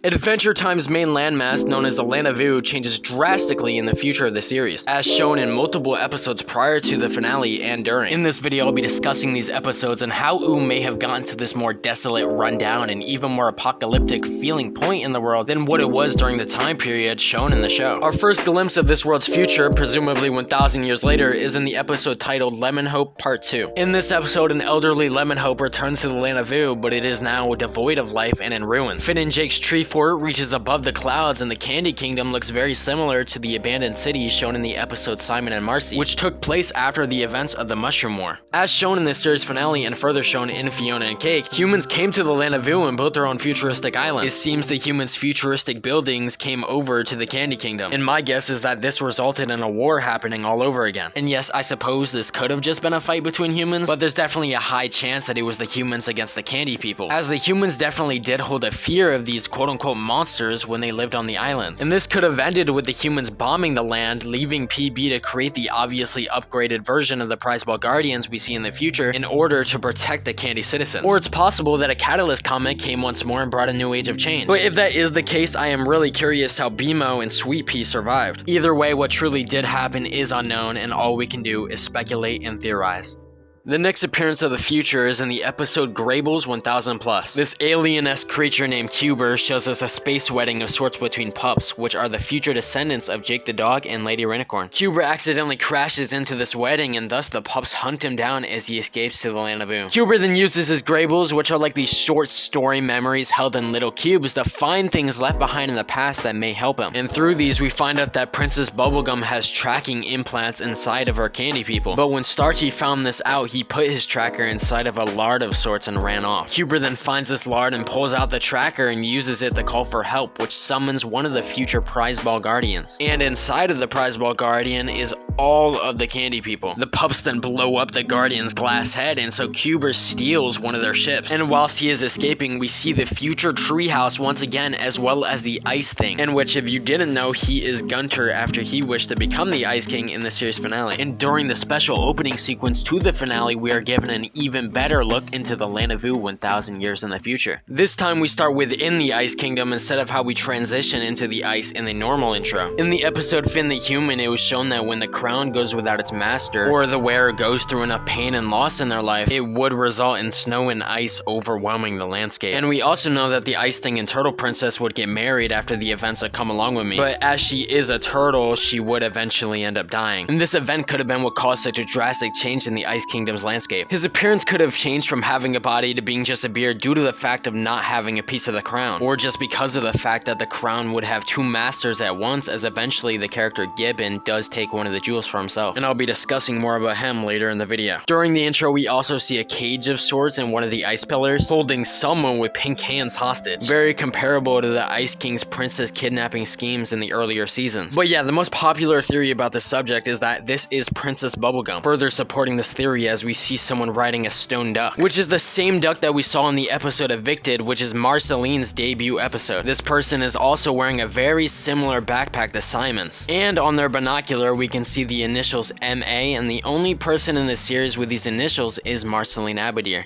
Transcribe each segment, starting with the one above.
Adventure Time's main landmass, known as the Land of OOO, changes drastically in the future of the series, as shown in multiple episodes prior to the finale and during. In this video, I'll be discussing these episodes and how OOO may have gotten to this more desolate, rundown, and even more apocalyptic feeling point in the world than what it was during the time period shown in the show. Our first glimpse of this world's future, presumably 1,000 years later, is in the episode titled Lemonhope Part 2. In this episode, an elderly Lemonhope returns to the Land of OOO, but it is now devoid of life and in ruins. Finn and Jake's tree fort reaches above the clouds, and the Candy Kingdom looks very similar to the abandoned city shown in the episode Simon and Marcy, which took place after the events of the Mushroom War. As shown in the series finale and further shown in Fiona and Cake, humans came to the Land of OOO and built their own futuristic island. It seems the humans' futuristic buildings came over to the Candy Kingdom, and my guess is that this resulted in a war happening all over again. And yes, I suppose this could have just been a fight between humans, but there's definitely a high chance that it was the humans against the Candy people, as the humans definitely did hold a fear of these quote-unquote monsters when they lived on the islands. And this could have ended with the humans bombing the land, leaving PB to create the obviously upgraded version of the Prizeball Guardians we see in the future in order to protect the Candy citizens. Or it's possible that a Catalyst comet came once more and brought a new age of change. But if that is the case, I am really curious how BMO and Sweet Pea survived. Either way, what truly did happen is unknown, and all we can do is speculate and theorize. The next appearance of the future is in the episode Graybles 1000+. This alien-esque creature named Cuber shows us a space wedding of sorts between pups, which are the future descendants of Jake the dog and Lady Rainicorn. Cuber accidentally crashes into this wedding, and thus the pups hunt him down as he escapes to the Land of OOO. Cuber then uses his Graybles, which are like these short story memories held in little cubes, to find things left behind in the past that may help him. And through these, we find out that Princess Bubblegum has tracking implants inside of her candy people. But when Starchy found this out, he put his tracker inside of a lard of sorts and ran off. Cuber then finds this lard and pulls out the tracker and uses it to call for help, which summons one of the future Prizeball Guardians. And inside of the Prizeball Guardian is all of the Candy people. The pups then blow up the Guardian's glass head, and so Cuber steals one of their ships. And whilst he is escaping, we see the future treehouse once again, as well as the Ice Thing, in which, if you didn't know, he is Gunter after he wished to become the Ice King in the series finale. And during the special opening sequence to the finale, we are given an even better look into the Land of OOO 1,000 years in the future. This time we start within the Ice Kingdom instead of how we transition into the ice in the normal intro. In the episode Finn the Human, it was shown that when the crown goes without its master, or the wearer goes through enough pain and loss in their life, it would result in snow and ice overwhelming the landscape. And we also know that the Ice Thing and Turtle Princess would get married after the events that come along with me, but as she is a turtle, she would eventually end up dying. And this event could have been what caused such a drastic change in the Ice Kingdom's landscape. His appearance could have changed from having a body to being just a beard due to the fact of not having a piece of the crown, or just because of the fact that the crown would have two masters at once, as eventually the character Gibbon does take one of the jewels for himself, and I'll be discussing more about him later in the video. During the intro, we also see a cage of sorts in one of the ice pillars, holding someone with pink hands hostage, very comparable to the Ice King's princess kidnapping schemes in the earlier seasons. But yeah, the most popular theory about this subject is that this is Princess Bubblegum, further supporting this theory as we see someone riding a stone duck, which is the same duck that we saw in the episode Evicted, which is Marceline's debut episode. This person is also wearing a very similar backpack to Simon's, and on their binocular we can see the initials MA, and the only person in the series with these initials is Marceline Abadir.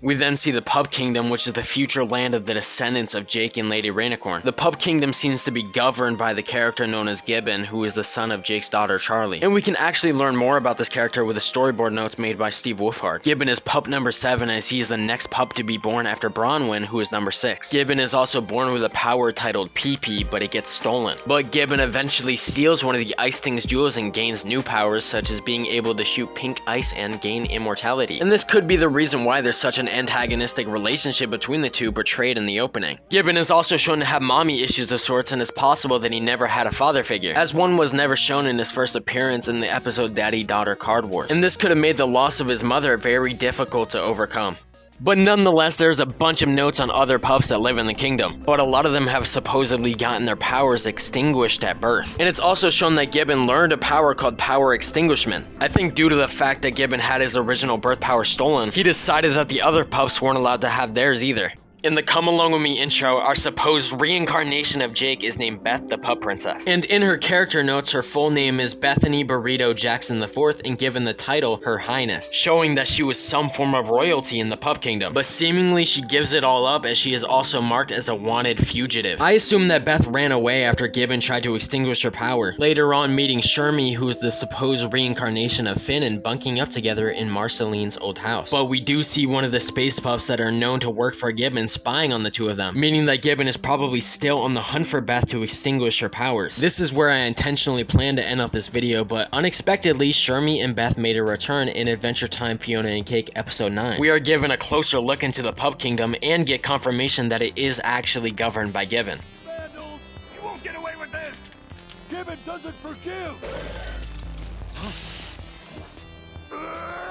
We then see the Pup Kingdom, which is the future land of the descendants of Jake and Lady Rainicorn. The Pup Kingdom seems to be governed by the character known as Gibbon, who is the son of Jake's daughter Charlie. And we can actually learn more about this character with the storyboard notes made by Steve Wolfhard. Gibbon is pup number 7, as he is the next pup to be born after Bronwyn, who is number 6. Gibbon is also born with a power titled PP, but it gets stolen. But Gibbon eventually steals one of the Ice Thing's jewels and gains new powers, such as being able to shoot pink ice and gain immortality. And this could be the reason why there's such an antagonistic relationship between the two portrayed in the opening. Gibbon is also shown to have mommy issues of sorts, and it's possible that he never had a father figure, as one was never shown in his first appearance in the episode Daddy-Daughter Card Wars. And this could have made the loss of his mother very difficult to overcome. But nonetheless, there's a bunch of notes on other pups that live in the kingdom, but a lot of them have supposedly gotten their powers extinguished at birth. And it's also shown that Gibbon learned a power called Power Extinguishment. I think due to the fact that Gibbon had his original birth power stolen, he decided that the other pups weren't allowed to have theirs either. In the Come Along With Me intro, our supposed reincarnation of Jake is named Beth the Pup Princess. And in her character notes, her full name is Bethany Burrito Jackson IV and given the title Her Highness, showing that she was some form of royalty in the Pup Kingdom. But seemingly she gives it all up as she is also marked as a wanted fugitive. I assume that Beth ran away after Gibbon tried to extinguish her power, later on meeting Shermy, who is the supposed reincarnation of Finn, and bunking up together in Marceline's old house. But we do see one of the space pups that are known to work for Gibbon spying on the two of them, meaning that Gibbon is probably still on the hunt for Beth to extinguish her powers. This is where I intentionally planned to end off this video, but unexpectedly, Shermy and Beth made a return in Adventure Time Fiona and Cake episode 9. We are given a closer look into the Pup Kingdom and get confirmation that it is actually governed by Gibbon. Vandals, you won't get away with this! Gibbon doesn't forgive!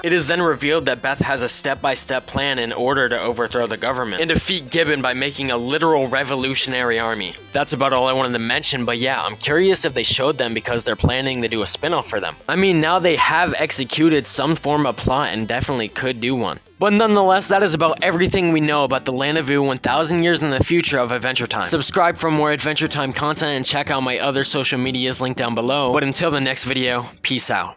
It is then revealed that Beth has a step-by-step plan in order to overthrow the government and defeat Gibbon by making a literal revolutionary army. That's about all I wanted to mention, but yeah, I'm curious if they showed them because they're planning to do a spin-off for them. I mean, now they have executed some form of plot and definitely could do one. But nonetheless, that is about everything we know about the Land of OOO 1000 years in the future of Adventure Time. Subscribe for more Adventure Time content and check out my other social medias linked down below. But until the next video, peace out.